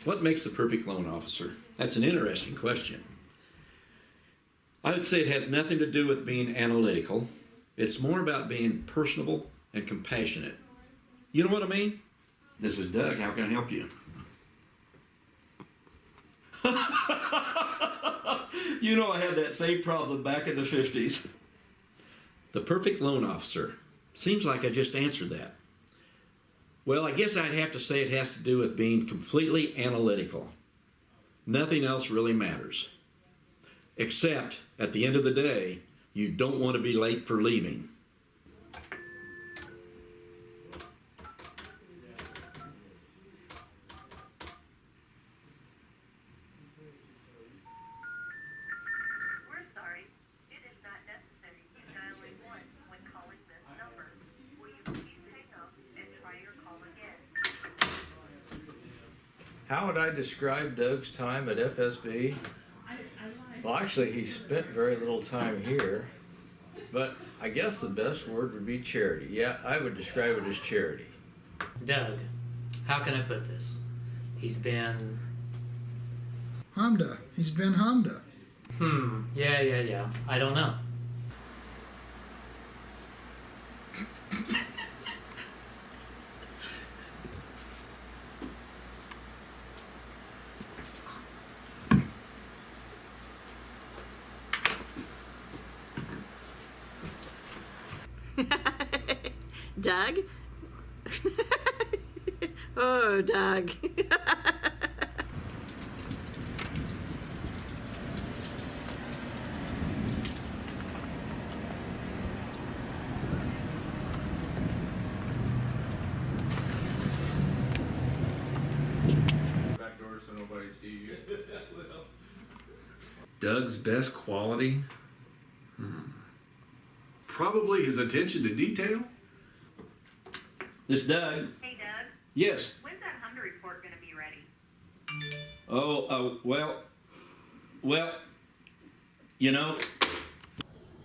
What makes the perfect loan officer? That's an interesting question. I would say it has nothing to do with being analytical. It's more about being personable and compassionate. You know what I mean? This is Doug. How can I help you? You know I had that same problem back in the 50s. The perfect loan officer. Seems like I just answered that. Well, I guess I'd have to say it has to do with being completely analytical. Nothing else really matters. Except, at the end of the day, you don't want to be late for leaving. We're sorry. It is not necessary to dial in one when calling this number. Will you please hang up and try your call again? How would I describe Doug's time at FSB? Well, actually, he spent very little time here, but I guess the best word would be charity. Yeah, I would describe it as charity. Doug, how can I put this? He's been... Hamda. He's been Hamda. Yeah. I don't know. Doug? Oh, Doug. Back door so nobody sees you. Doug's best quality? Probably his attention to detail. This Doug? Hey, Doug. Yes. When's that Humda report going to be ready? Well, you know,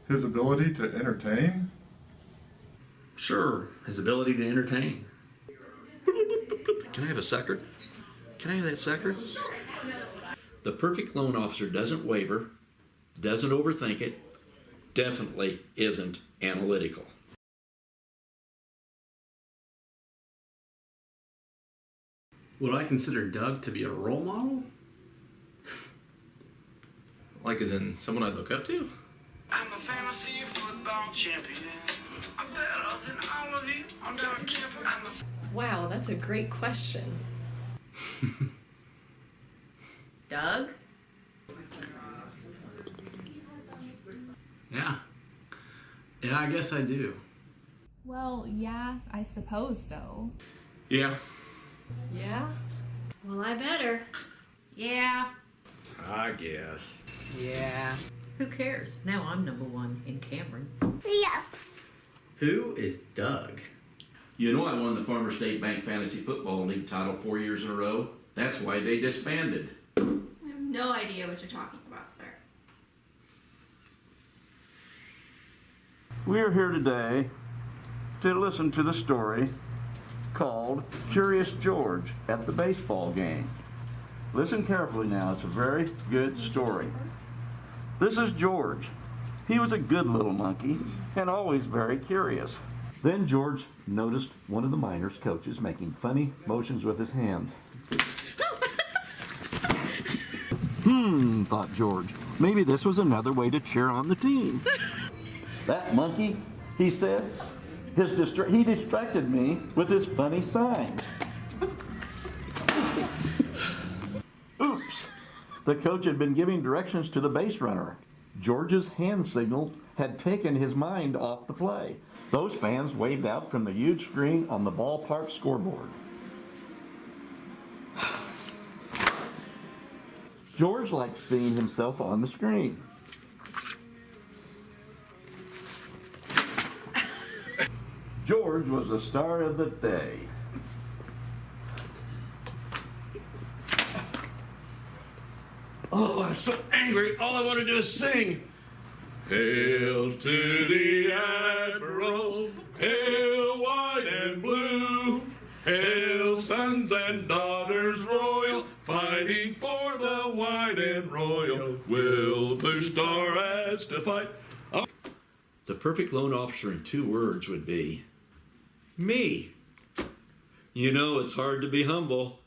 His ability to entertain? sure, his ability to entertain. Can I have a sucker? Can I have that sucker? The perfect loan officer doesn't waver, doesn't overthink it, definitely isn't analytical. Would I consider Doug to be a role model? Like as in someone I look up to? I'm a fantasy football champion. I'm better than all of you. I'm Doug Kemper. Wow, that's a great question. Doug? Yeah. Yeah, I guess I do. Well, yeah, I suppose so. Yeah. Yeah? Well, I better. Yeah. I guess. Yeah. Who cares? Now I'm number one in Cameron. Who is Doug? You know I won the Farmer State Bank Fantasy Football League title 4 years in a row. That's why they disbanded. I have no idea what you're talking about, sir. We are here today to listen to the story called Curious George at the Baseball Game. Listen carefully now, it's a very good story. This is George. He was a good little monkey and always very curious. Then George noticed one of the minors' coaches making funny motions with his hands. Thought George. Maybe this was another way to cheer on the team. That monkey, he said, he distracted me with his funny signs. Oops! The coach had been giving directions to the base runner. George's hand signal had taken his mind off the play. Those fans waved out from the huge screen on the ballpark scoreboard. George liked seeing himself on the screen. George was the star of the day. Oh, I'm so angry. All I want to do is sing. Hail to the Admiral, hail white and blue, hail sons and daughters royal, fighting for the white and royal. We'll boost our ads to fight. The perfect loan officer in 2 words would be me. You know, it's hard to be humble